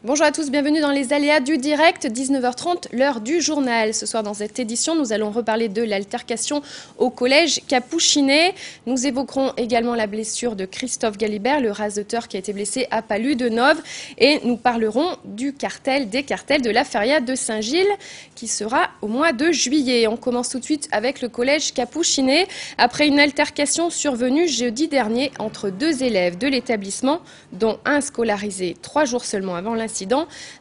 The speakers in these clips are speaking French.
Bonjour à tous, bienvenue dans les aléas du direct, 19h30, l'heure du journal. Ce soir dans cette édition, nous allons reparler de l'altercation au collège Capuchinet. Nous évoquerons également la blessure de Christophe Galibert, le raseteur qui a été blessé à Palu-de-Nove. Et nous parlerons des cartels de la feria de Saint-Gilles qui sera au mois de juillet. On commence tout de suite avec le collège Capuchinet. Après une altercation survenue jeudi dernier entre deux élèves de l'établissement, dont un scolarisé 3 jours seulement avant l'incident,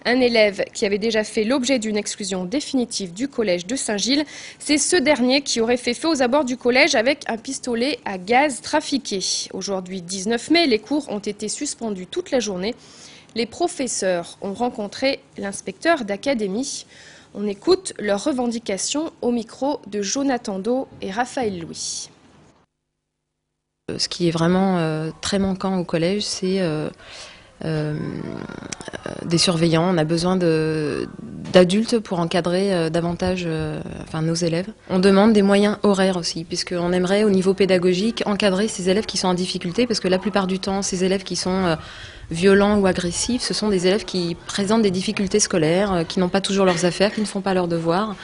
un élève qui avait déjà fait l'objet d'une exclusion définitive du collège de Saint-Gilles. C'est ce dernier qui aurait fait feu aux abords du collège avec un pistolet à gaz trafiqué. Aujourd'hui, 19 mai, les cours ont été suspendus toute la journée. Les professeurs ont rencontré l'inspecteur d'académie. On écoute leurs revendications au micro de Jonathan Do et Raphaël Louis. Ce qui est vraiment très manquant au collège, c'est des surveillants. On a besoin d'adultes pour encadrer davantage nos élèves. On demande des moyens horaires aussi, puisqu'on aimerait au niveau pédagogique encadrer ces élèves qui sont en difficulté, parce que la plupart du temps, ces élèves qui sont violents ou agressifs, ce sont des élèves qui présentent des difficultés scolaires, qui n'ont pas toujours leurs affaires, qui ne font pas leurs devoirs.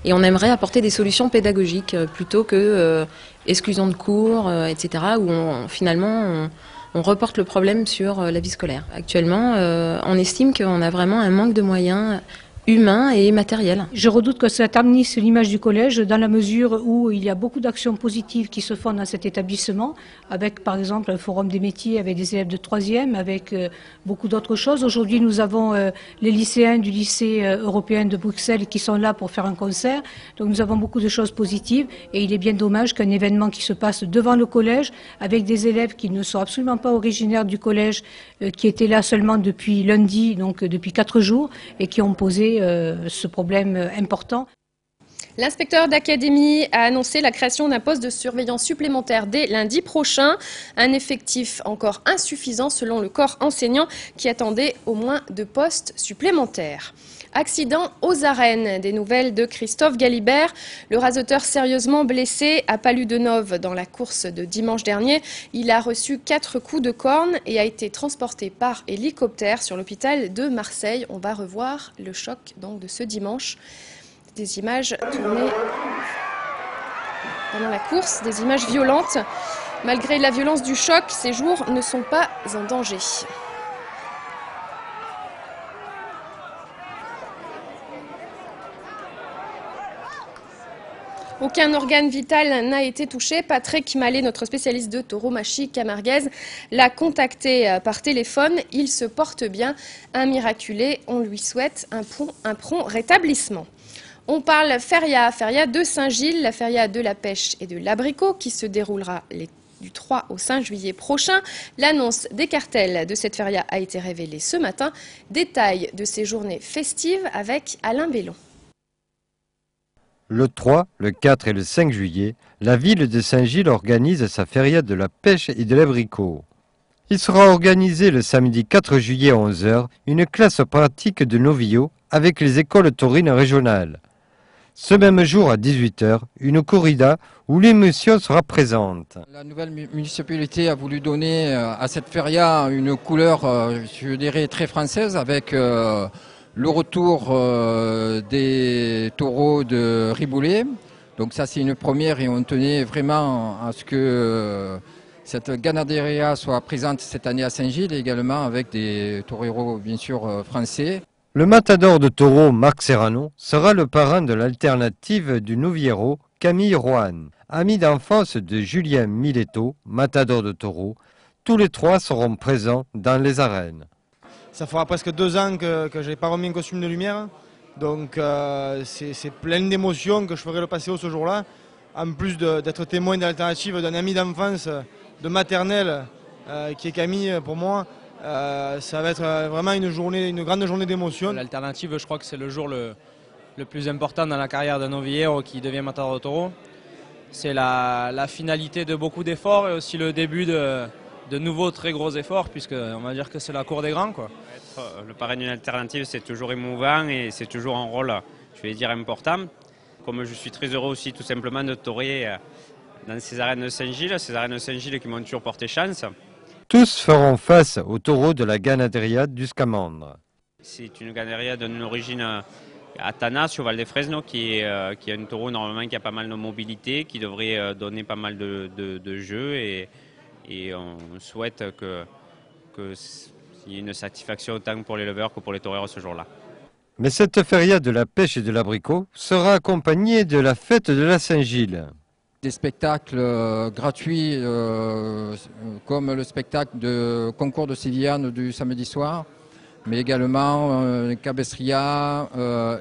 Et on aimerait apporter des solutions pédagogiques plutôt que exclusion de cours, etc., où finalement on reporte le problème sur la vie scolaire. Actuellement, on estime qu'on a vraiment un manque de moyens humains et matériels. Je redoute que ça ternisse l'image du collège dans la mesure où il y a beaucoup d'actions positives qui se font dans cet établissement, avec par exemple un forum des métiers avec des élèves de 3e, avec beaucoup d'autres choses. Aujourd'hui, nous avons les lycéens du lycée européen de Bruxelles qui sont là pour faire un concert. Donc nous avons beaucoup de choses positives et il est bien dommage qu'un événement qui se passe devant le collège avec des élèves qui ne sont absolument pas originaires du collège, qui étaient là seulement depuis lundi, donc depuis 4 jours, et qui ont posé ce problème important. L'inspecteur d'académie a annoncé la création d'un poste de surveillance supplémentaire dès lundi prochain. Un effectif encore insuffisant selon le corps enseignant qui attendait au moins 2 postes supplémentaires. Accident aux arènes. Des nouvelles de Christophe Galibert, le raseteur sérieusement blessé à Palu-de-Nove dans la course de dimanche dernier. Il a reçu 4 coups de corne et a été transporté par hélicoptère sur l'hôpital de Marseille. On va revoir le choc donc de ce dimanche. Des images tournées pendant la course, des images violentes. Malgré la violence du choc, ces jours ne sont pas en danger. Aucun organe vital n'a été touché. Patrick Mallet, notre spécialiste de tauromachie camarguaise, l'a contacté par téléphone. Il se porte bien, un miraculé. On lui souhaite un prompt rétablissement. On parle feria de Saint-Gilles, la feria de la pêche et de l'abricot qui se déroulera du 3 au 5 juillet prochain. L'annonce des cartels de cette feria a été révélée ce matin. Détail de ces journées festives avec Alain Bellon. Le 3, le 4 et le 5 juillet, la ville de Saint-Gilles organise sa feria de la pêche et de l'abricot. Il sera organisé le samedi 4 juillet à 11 h une classe pratique de novillo avec les écoles taurines régionales. Ce même jour à 18 h, une corrida où l'émotion sera présente. La nouvelle municipalité a voulu donner à cette feria une couleur, je dirais, très française avec le retour des taureaux de Riboulet. Donc ça c'est une première et on tenait vraiment à ce que cette ganaderia soit présente cette année à Saint-Gilles également avec des toreros bien sûr français. Le matador de taureau Marc Serrano sera le parrain de l'alternative du Noviero Camille Rohan. Ami d'enfance de Julien Miletto, matador de taureau, tous les 3 seront présents dans les arènes. Ça fera presque 2 ans que je n'ai pas remis un costume de lumière, donc c'est plein d'émotions que je ferai le passéo ce jour-là. En plus d'être témoin de l'alternative d'un ami d'enfance, de maternelle, qui est Camille pour moi, ça va être vraiment une grande journée d'émotion. L'alternative, je crois que c'est le jour le plus important dans la carrière d'un novillero qui devient matador de taureau. C'est la finalité de beaucoup d'efforts et aussi le début de nouveaux très gros efforts, puisqu'on va dire que c'est la cour des grands, quoi. Être le parrain d'une alternative, c'est toujours émouvant et c'est toujours un rôle, je vais dire, important. Comme je suis très heureux aussi tout simplement de taurer dans ces arènes de Saint-Gilles qui m'ont toujours porté chance. Tous feront face aux taureaux de la ganaderia du Scamandre. C'est une ganaderie d'une origine à Tana, sur Val de Fresno, qui est un taureau normalement qui a pas mal de mobilité, qui devrait donner pas mal de jeux et on souhaite qu'il y ait une satisfaction autant pour les leveurs que pour les taureaux ce jour-là. Mais cette feria de la pêche et de l'abricot sera accompagnée de la fête de la Saint-Gilles. Des spectacles gratuits comme le spectacle de concours de Sévillane du samedi soir, mais également cabestria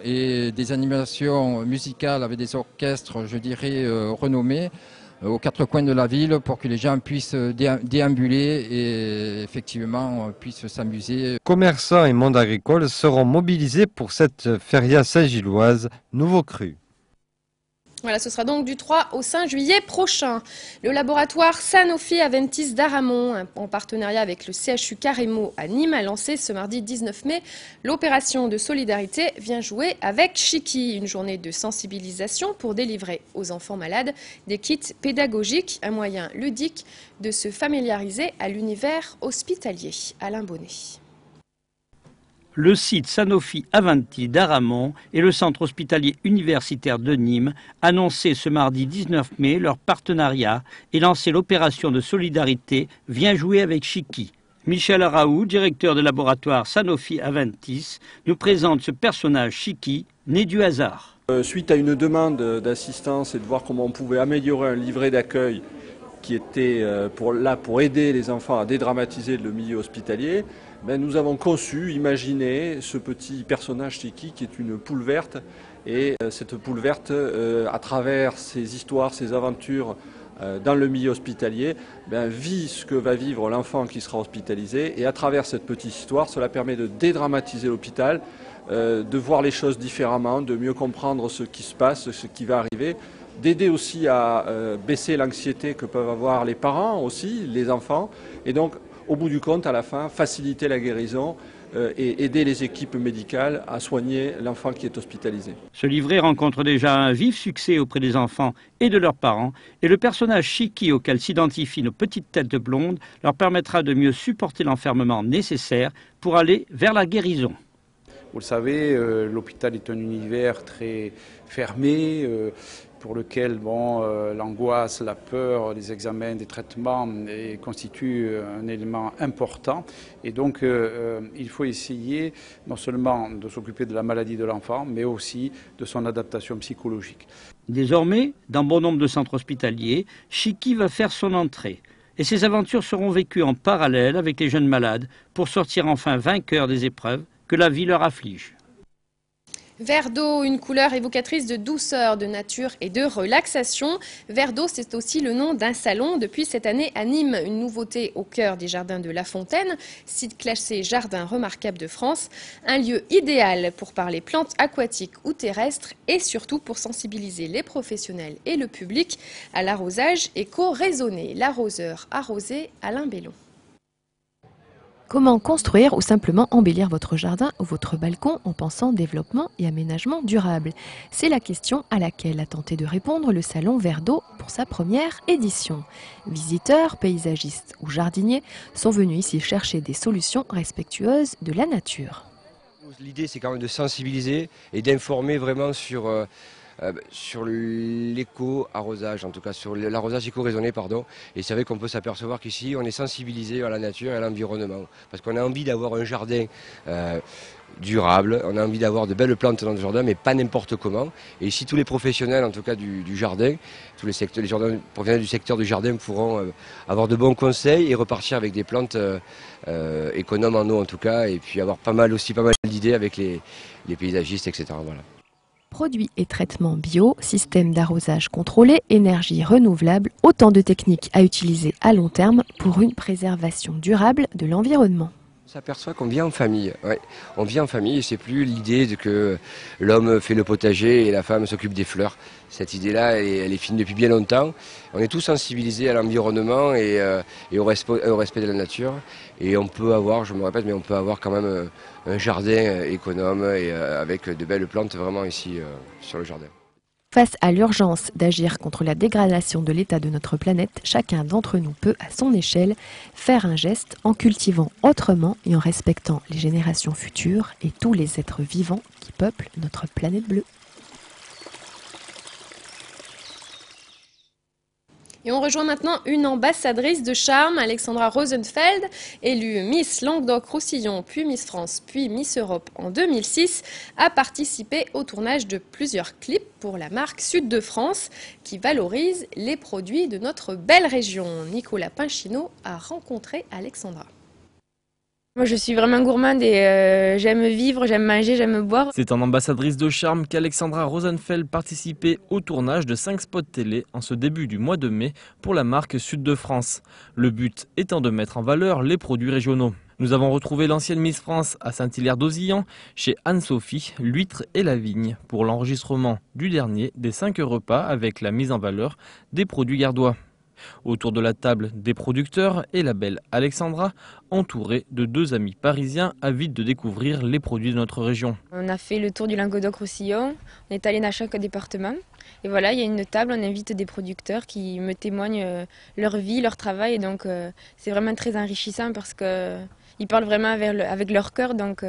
et des animations musicales avec des orchestres, je dirais, renommés aux quatre coins de la ville pour que les gens puissent déambuler et effectivement puissent s'amuser. Commerçants et monde agricole seront mobilisés pour cette feria saint-gilloise nouveau cru. Voilà, ce sera donc du 3 au 5 juillet prochain. Le laboratoire Sanofi Aventis d'Aramon, en partenariat avec le CHU Carremo à Nîmes, a lancé ce mardi 19 mai l'opération de solidarité Viens jouer avec Chiki, une journée de sensibilisation pour délivrer aux enfants malades des kits pédagogiques, un moyen ludique de se familiariser à l'univers hospitalier. Alain Bonnet. Le site Sanofi Aventis d'Aramon et le centre hospitalier universitaire de Nîmes annonçaient ce mardi 19 mai leur partenariat et lancé l'opération de solidarité Viens jouer avec Chiki. Michel Araou, directeur de laboratoire Sanofi Aventis, nous présente ce personnage Chiki, né du hasard. Suite à une demande d'assistance et de voir comment on pouvait améliorer un livret d'accueil qui était pour aider les enfants à dédramatiser le milieu hospitalier, nous avons conçu, imaginé ce petit personnage Chiki qui est une poule verte. Et cette poule verte, à travers ses histoires, ses aventures dans le milieu hospitalier, vit ce que va vivre l'enfant qui sera hospitalisé. Et à travers cette petite histoire, cela permet de dédramatiser l'hôpital, de voir les choses différemment, de mieux comprendre ce qui se passe, ce qui va arriver, d'aider aussi à baisser l'anxiété que peuvent avoir les parents aussi, les enfants. Et donc, au bout du compte, à la fin, faciliter la guérison et aider les équipes médicales à soigner l'enfant qui est hospitalisé. Ce livret rencontre déjà un vif succès auprès des enfants et de leurs parents, et le personnage Chiki auquel s'identifient nos petites têtes blondes leur permettra de mieux supporter l'enfermement nécessaire pour aller vers la guérison. Vous le savez, l'hôpital est un univers très fermé, pour lequel l'angoisse, la peur, les examens, des traitements constituent un élément important. Et donc, il faut essayer non seulement de s'occuper de la maladie de l'enfant, mais aussi de son adaptation psychologique. Désormais, dans bon nombre de centres hospitaliers, Chiki va faire son entrée. Et ses aventures seront vécues en parallèle avec les jeunes malades pour sortir enfin vainqueurs des épreuves que la vie leur afflige. Vert d'eau, une couleur évocatrice de douceur, de nature et de relaxation. Vert d'eau, c'est aussi le nom d'un salon depuis cette année à Nîmes. Une nouveauté au cœur des jardins de La Fontaine, site classé jardin remarquable de France. Un lieu idéal pour parler plantes aquatiques ou terrestres et surtout pour sensibiliser les professionnels et le public à l'arrosage éco-raisonné. L'arroseur arrosé, Alain Bellon. Comment construire ou simplement embellir votre jardin ou votre balcon en pensant développement et aménagement durable? C'est la question à laquelle a tenté de répondre le salon Vert d'eau pour sa première édition. Visiteurs, paysagistes ou jardiniers sont venus ici chercher des solutions respectueuses de la nature. L'idée, c'est quand même de sensibiliser et d'informer vraiment sur l'éco-arrosage, en tout cas sur l'arrosage éco-raisonné, pardon. Et c'est vrai qu'on peut s'apercevoir qu'ici, on est sensibilisé à la nature et à l'environnement. Parce qu'on a envie d'avoir un jardin durable, on a envie d'avoir de belles plantes dans le jardin, mais pas n'importe comment. Et ici, tous les professionnels, en tout cas du jardin, tous les professionnels du secteur du jardin pourront avoir de bons conseils et repartir avec des plantes économes en eau, en tout cas, et puis avoir pas mal d'idées avec les paysagistes, etc. Voilà. Produits et traitements bio, système d'arrosage contrôlé, énergie renouvelable, autant de techniques à utiliser à long terme pour une préservation durable de l'environnement. On s'aperçoit qu'on vit en famille. Ouais. On vit en famille et c'est plus l'idée que l'homme fait le potager et la femme s'occupe des fleurs. Cette idée-là, elle est finie depuis bien longtemps. On est tous sensibilisés à l'environnement et au respect de la nature. Et on peut avoir, je me répète, mais on peut avoir quand même un jardin économe et avec de belles plantes vraiment ici sur le jardin. Face à l'urgence d'agir contre la dégradation de l'état de notre planète, chacun d'entre nous peut, à son échelle, faire un geste en cultivant autrement et en respectant les générations futures et tous les êtres vivants qui peuplent notre planète bleue. Et on rejoint maintenant une ambassadrice de charme, Alexandra Rosenfeld, élue Miss Languedoc-Roussillon, puis Miss France, puis Miss Europe en 2006, a participé au tournage de plusieurs clips pour la marque Sud de France, qui valorise les produits de notre belle région. Nicolas Pinchino a rencontré Alexandra. Moi, je suis vraiment gourmande et j'aime vivre, j'aime manger, j'aime boire. C'est en ambassadrice de charme qu'Alexandra Rosenfeld participait au tournage de 5 spots télé en ce début du mois de mai pour la marque Sud de France. Le but étant de mettre en valeur les produits régionaux. Nous avons retrouvé l'ancienne Miss France à Saint-Hilaire-d'Auzillan chez Anne-Sophie, l'huître et la vigne pour l'enregistrement du dernier des 5 repas avec la mise en valeur des produits gardois. Autour de la table des producteurs et la belle Alexandra, entourée de 2 amis parisiens avides de découvrir les produits de notre région. On a fait le tour du Languedoc-Roussillon, on est allé dans chaque département. Et voilà, il y a une table, on invite des producteurs qui me témoignent leur vie, leur travail. Et donc c'est vraiment très enrichissant parce qu'ils parlent vraiment avec leur cœur, donc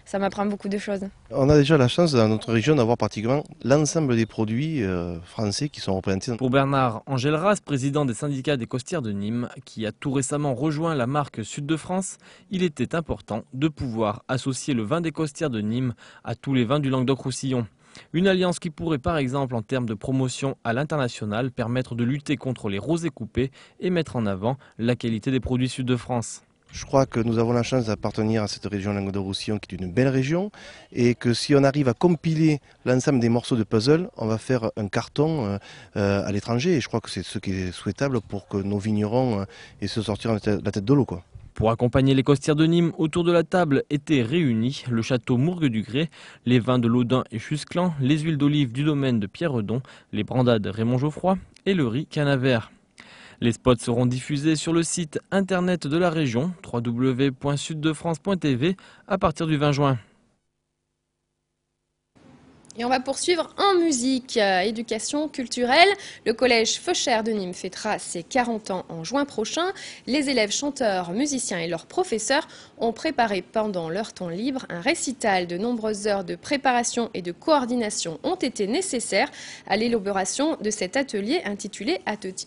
ça m'apprend beaucoup de choses. On a déjà la chance dans notre région d'avoir pratiquement l'ensemble des produits français qui sont représentés. Pour Bernard Engelras, président des syndicats des costières de Nîmes, qui a tout récemment rejoint la marque Sud de France, il était important de pouvoir associer le vin des costières de Nîmes à tous les vins du Languedoc-Roussillon. Une alliance qui pourrait par exemple en termes de promotion à l'international permettre de lutter contre les rosés coupés et mettre en avant la qualité des produits Sud de France. Je crois que nous avons la chance d'appartenir à cette région Languedoc-Roussillon qui est une belle région et que si on arrive à compiler l'ensemble des morceaux de puzzle, on va faire un carton à l'étranger et je crois que c'est ce qui est souhaitable pour que nos vignerons aient se sortir la tête de l'eau, quoi. Pour accompagner les costières de Nîmes, autour de la table étaient réunis le château Mourgue-du-Gré, les vins de Laudun et Chusclan, les huiles d'olive du domaine de Pierredon, les brandades Raymond Geoffroy et le riz Canavert. Les spots seront diffusés sur le site internet de la région, www.suddefrance.tv, à partir du 20 juin. Et on va poursuivre en musique, éducation culturelle. Le collège Feuchères de Nîmes fêtera ses 40 ans en juin prochain. Les élèves chanteurs, musiciens et leurs professeurs ont préparé pendant leur temps libre un récital. De nombreuses heures de préparation et de coordination ont été nécessaires à l'élaboration de cet atelier intitulé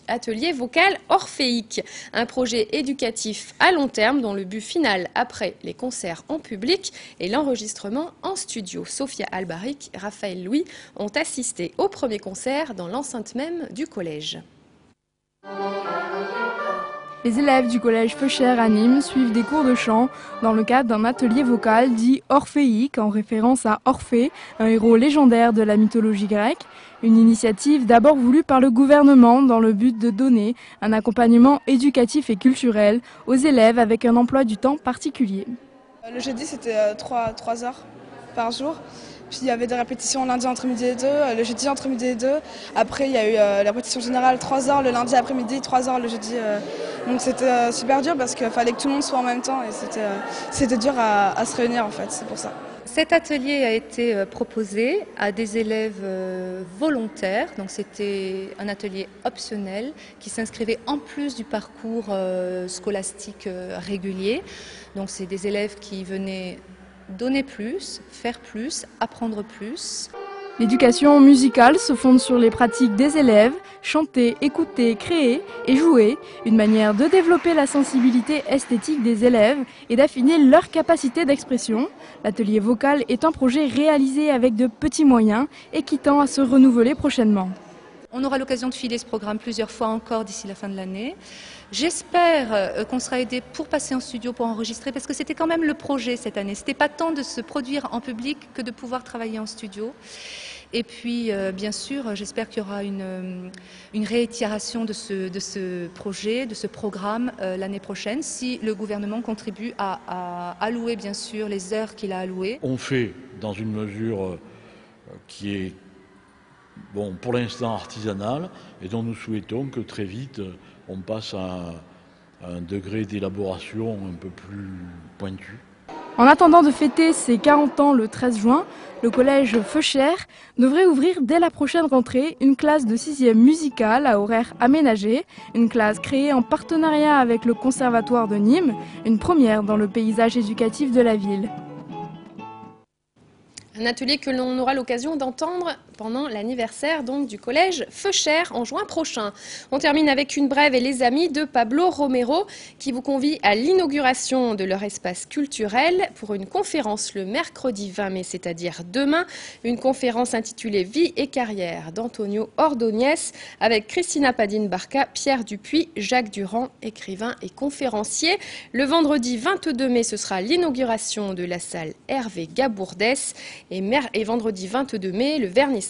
Atelier vocal orphéique. Un projet éducatif à long terme dont le but final, après les concerts en public et l'enregistrement en studio. Sophia Albaric, Raphaël Louis ont assisté au premier concert dans l'enceinte même du collège. Les élèves du collège Feuchères à Nîmes suivent des cours de chant dans le cadre d'un atelier vocal dit orphéique en référence à Orphée, un héros légendaire de la mythologie grecque. Une initiative d'abord voulue par le gouvernement dans le but de donner un accompagnement éducatif et culturel aux élèves avec un emploi du temps particulier. Le jeudi c'était 3 heures par jour. Puis il y avait des répétitions lundi entre midi et 2, le jeudi entre midi et 2. Après il y a eu la répétition générale 3 heures le lundi après-midi, 3 heures le jeudi. Donc c'était super dur parce qu'il fallait que tout le monde soit en même temps et c'était dur à se réunir en fait, c'est pour ça. Cet atelier a été proposé à des élèves volontaires, donc c'était un atelier optionnel qui s'inscrivait en plus du parcours scolastique régulier. Donc c'est des élèves qui venaient donner plus, faire plus, apprendre plus. L'éducation musicale se fonde sur les pratiques des élèves, chanter, écouter, créer et jouer, une manière de développer la sensibilité esthétique des élèves et d'affiner leur capacité d'expression. L'atelier vocal est un projet réalisé avec de petits moyens et qui tend à se renouveler prochainement. On aura l'occasion de filer ce programme plusieurs fois encore d'ici la fin de l'année. J'espère qu'on sera aidé pour passer en studio, pour enregistrer, parce que c'était quand même le projet cette année. C'était pas tant de se produire en public que de pouvoir travailler en studio. Et puis, bien sûr, j'espère qu'il y aura une réitération de ce projet, de ce programme l'année prochaine, si le gouvernement contribue à allouer, bien sûr, les heures qu'il a allouées. On fait dans une mesure qui est, bon, pour l'instant artisanale, et dont nous souhaitons que très vite on passe à un degré d'élaboration un peu plus pointu. En attendant de fêter ses 40 ans le 13 juin, le collège Feuchères devrait ouvrir dès la prochaine rentrée une classe de 6e musicale à horaire aménagé, une classe créée en partenariat avec le Conservatoire de Nîmes, une première dans le paysage éducatif de la ville. Un atelier que l'on aura l'occasion d'entendre pendant l'anniversaire donc du collège Feuchères en juin prochain. On termine avec une brève et les amis de Pablo Romero qui vous convie à l'inauguration de leur espace culturel pour une conférence le mercredi 20 mai, c'est-à-dire demain. Une conférence intitulée Vie et carrière d'Antonio Ordóñez avec Christina Padin-Barca, Pierre Dupuis, Jacques Durand, écrivain et conférencier. Le vendredi 22 mai, ce sera l'inauguration de la salle Hervé Gabourdès et vendredi 22 mai, le vernissage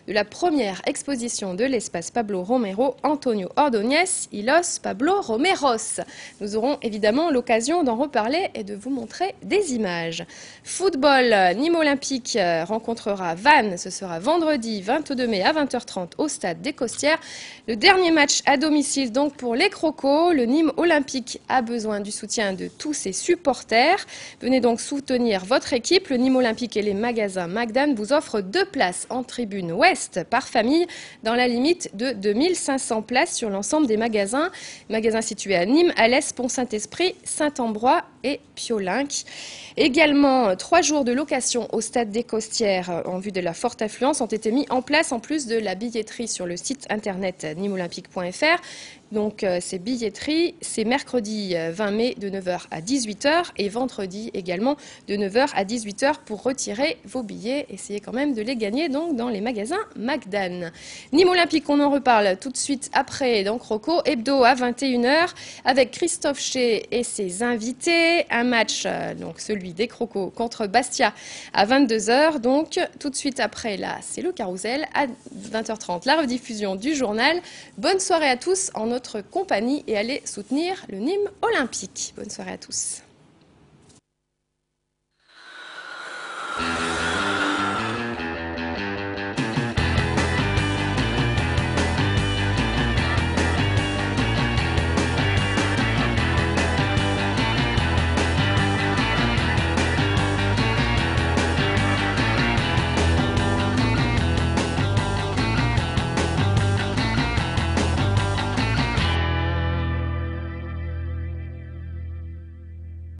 de la première exposition de l'espace Pablo Romero, Antonio Ordóñez y los Pablo Romeros. Nous aurons évidemment l'occasion d'en reparler et de vous montrer des images. Football, Nîmes Olympique rencontrera Vannes, ce sera vendredi 22 mai à 20h30 au stade des Costières. Le dernier match à domicile donc pour les Crocos. Le Nîmes Olympique a besoin du soutien de tous ses supporters. Venez donc soutenir votre équipe. Le Nîmes Olympique et les magasins Magdan vous offrent 2 places en tribune ouest par famille dans la limite de 2500 places sur l'ensemble des magasins. Magasins situés à Nîmes, Alès, Pont-Saint-Esprit, Saint-Ambrois et Piolinck. Également, 3 jours de location au stade des Costières en vue de la forte affluence ont été mis en place en plus de la billetterie sur le site internet nimeolympique.fr. Donc ces billetteries, c'est mercredi 20 mai de 9h à 18h et vendredi également de 9h à 18h pour retirer vos billets. Essayez quand même de les gagner donc dans les magasins Magdan. Nîmes Olympique, on en reparle tout de suite après dans Croco Hebdo à 21h avec Christophe Chez et ses invités. Un match, donc celui des Crocos contre Bastia à 22h. Donc tout de suite après, là, c'est le Carrousel à 20h30. La rediffusion du journal. Bonne soirée à tous en notre compagnie et allez soutenir le Nîmes Olympique. Bonne soirée à tous.